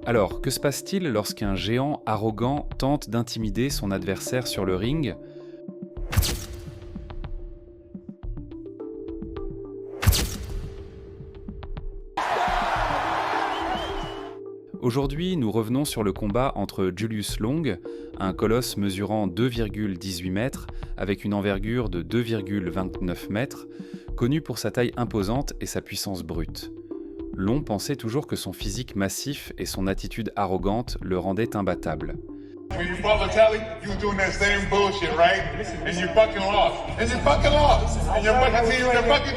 Alors, que se passe-t-il lorsqu'un géant arrogant tente d'intimider son adversaire sur le ring ? Aujourd'hui, nous revenons sur le combat entre Julius Long, un colosse mesurant 2,18 mètres avec une envergure de 2,29 mètres, connu pour sa taille imposante et sa puissance brute. Long pensait toujours que son physique massif et son attitude arrogante le rendaient imbattable. When you fought Vitaly, you were doing that same bullshit, right? And you fucking lost. And you fucking lost. And your fucking team is fucking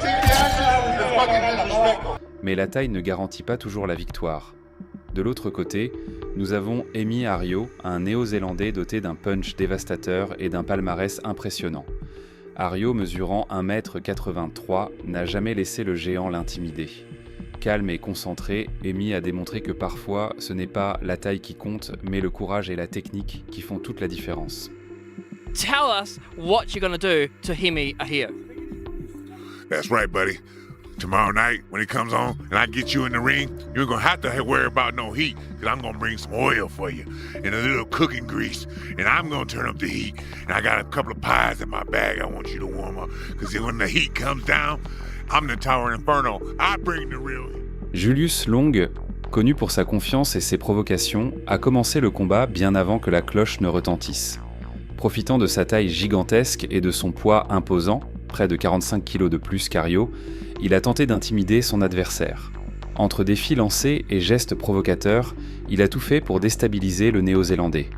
disrespectful. Mais la taille ne garantit pas toujours la victoire. De l'autre côté, nous avons Emi Ario, un néo-zélandais doté d'un punch dévastateur et d'un palmarès impressionnant. Ario, mesurant 1,83 m, n'a jamais laissé le géant l'intimider. Calme et concentré, Emi a démontré que parfois, ce n'est pas la taille qui compte, mais le courage et la technique qui font toute la différence. Tell us what you're gonna do to Emi Ario. That's right, buddy. Tomorrow night, when he comes on and I get you in the ring, you're gonna have to worry about no heat, because I'm gonna bring some oil for you and a little cooking grease, and I'm gonna turn up the heat. And I got a couple of pies in my bag I want you to warm up, because when the heat comes down, I'm the Tower Inferno. I bring the real heat. Julius Long, connu pour sa confiance et ses provocations, a commencé le combat bien avant que la cloche ne retentisse. Profitant de sa taille gigantesque et de son poids imposant, près de 45 kg de plus qu'Ario, il a tenté d'intimider son adversaire. Entre défis lancés et gestes provocateurs, il a tout fait pour déstabiliser le Néo-Zélandais.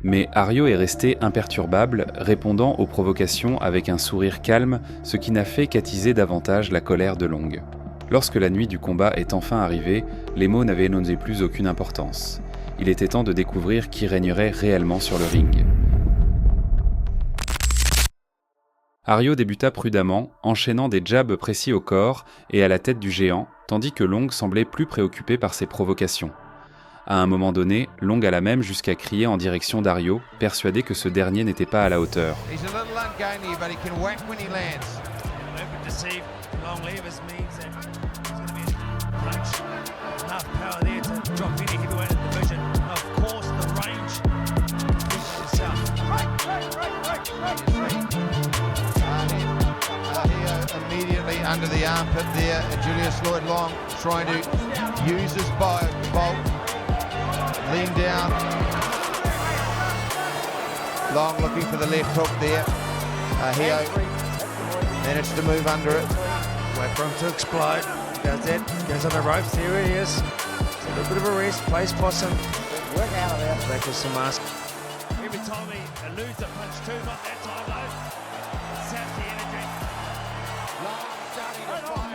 Mais Ario est resté imperturbable, répondant aux provocations avec un sourire calme, ce qui n'a fait qu'attiser davantage la colère de Long. Lorsque la nuit du combat est enfin arrivée, les mots n'avaient plus aucune importance. Il était temps de découvrir qui régnerait réellement sur le ring. Ario débuta prudemment, enchaînant des jabs précis au corps et à la tête du géant, tandis que Long semblait plus préoccupé par ses provocations. À un moment donné, Long alla même jusqu'à crier en direction d'Ario, persuadé que ce dernier n'était pas à la hauteur. Immediately under the armpit there, Julius Lloyd Long trying to use his bolt, lean down. Long looking for the left hook there. Hio managed to move under it. Wait for him to explode. Goes on the ropes. There he is. A little bit of a rest. Plays possum. Work out of there. Back with some mask. Every time he eludes a punch too, not that time though. Saps the energy. Long starting to find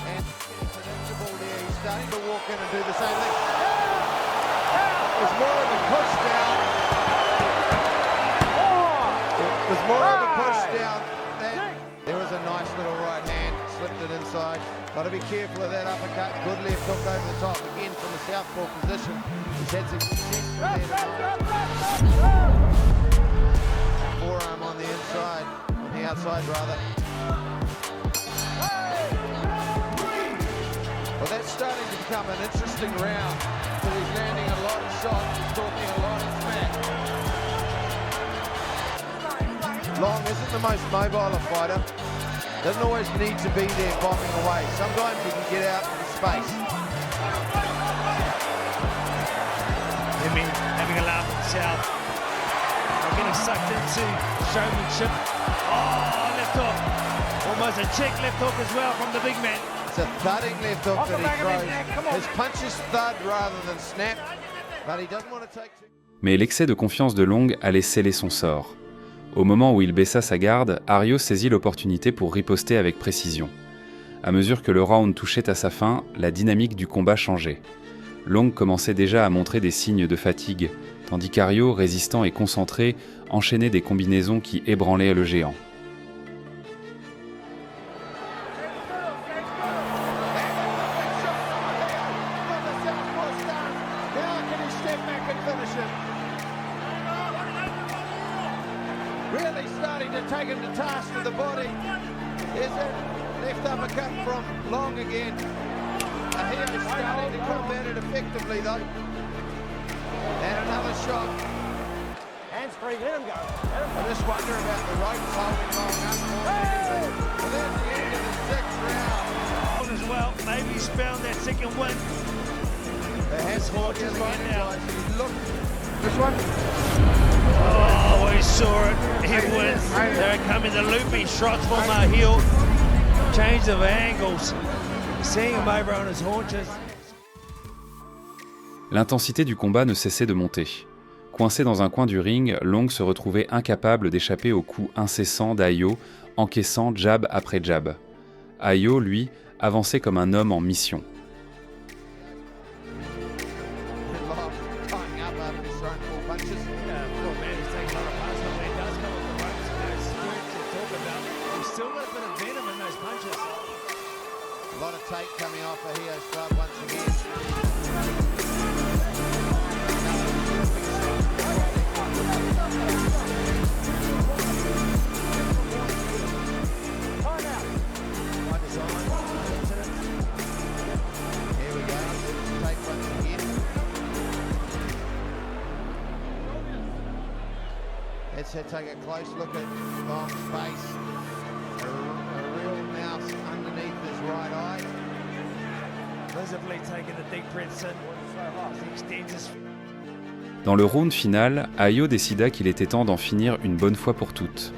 and predictable there. He's starting to walk in and do the same thing. It was more of a push down. It was more of a push down. There was a nice little right hand, slipped it inside. Got to be careful of that uppercut. Good left hook over the top again from the southpaw position. He's had some success there. Forearm on the inside, on the outside rather. Well, that's starting to become an interesting round. So he's landing a lot of shots, he's talking a lot of smack. Long isn't the most mobile a fighter. Doesn't always need to be there bombing away. Sometimes he can get out into space. Him having a laugh at himself. I'm getting sucked into showmanship. Oh, left hook. Almost a check left hook as well from the big man. It's a thudding left hook that he throws. His punches thud rather than snap, but he doesn't want to take too... Mais l'excès de confiance de Long allait sceller son sort. Au moment où il baissa sa garde, Ario saisit l'opportunité pour riposter avec précision. À mesure que le round touchait à sa fin, la dynamique du combat changeait. Long commençait déjà à montrer des signes de fatigue, tandis qu'Ario, résistant et concentré, enchaînait des combinaisons qui ébranlaient le géant. Really starting to take him to task with the body. There's a left uppercut from Long again. He's starting to combat it effectively. defensively though. And another shot. Hands free, let him go. I just wonder about the ropes holding long up more than anything. Well, there's the end of the sixth round. As well, maybe he's found that second win. The hands Haunches right now. Look, this one. Oh, we saw it. He wins. There it comes the looping shots from heel. Change of angles. Seeing him over on his haunches. L'intensité du combat ne cessait de monter. Coincé dans un coin du ring, Long se retrouvait incapable d'échapper aux coups incessants d'Ayo, encaissant jab après jab. Ayo, lui, avançait comme un homme en mission. Tying up after he's thrown 4 punches. Poor man, he's taking a lot of punches, but when he does come off the ropes, there's strength to talk about. He's still got a bit of venom in those punches. A lot of tape coming off of Hio Scrub once again. Here we go. Tape once again. Let's take a close look at Long's face. A real mouse underneath his right eye. Visibly taking the deep breaths in. He extends his. Dans le round final, Ayo décida qu'il était temps d'en finir une bonne fois pour toutes.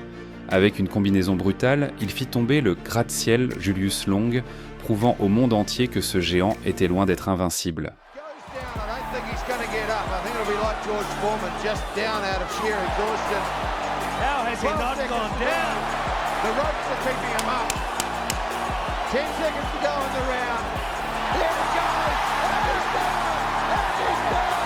Avec une combinaison brutale, il fit tomber le gratte-ciel Julius Long, prouvant au monde entier que ce géant était loin d'être invincible. Goes down. I don't think he's going to get up. I think it'll be like George Foreman, just down out of sheer exhaustion. How has he 12 not seconds gone to go. down? The ropes are keeping him up. 10 seconds to go in the round. Here it goes. And he's down. And he's down.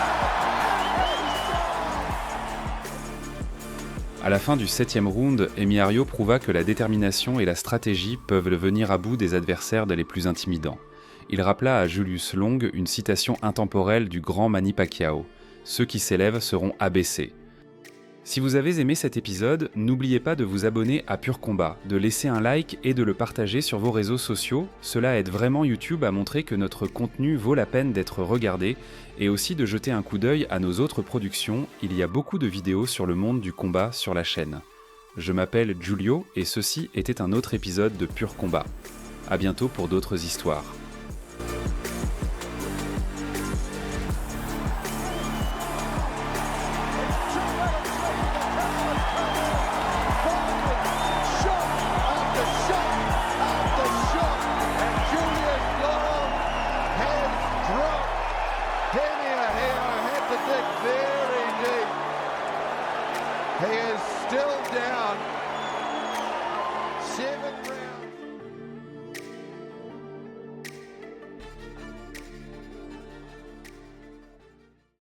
À la fin du 7e round, Emiario prouva que la détermination et la stratégie peuvent venir à bout des adversaires les plus intimidants. Il rappela à Julius Long une citation intemporelle du grand Manny Pacquiao : « Ceux qui s'élèvent seront abaissés ». Si vous avez aimé cet épisode, n'oubliez pas de vous abonner à Pur Combat, de laisser un like et de le partager sur vos réseaux sociaux. Cela aide vraiment YouTube à montrer que notre contenu vaut la peine d'être regardé, et aussi de jeter un coup d'œil à nos autres productions. Il y a beaucoup de vidéos sur le monde du combat sur la chaîne. Je m'appelle Giulio et ceci était un autre épisode de Pur Combat. À bientôt pour d'autres histoires. He is still down. 7 rounds.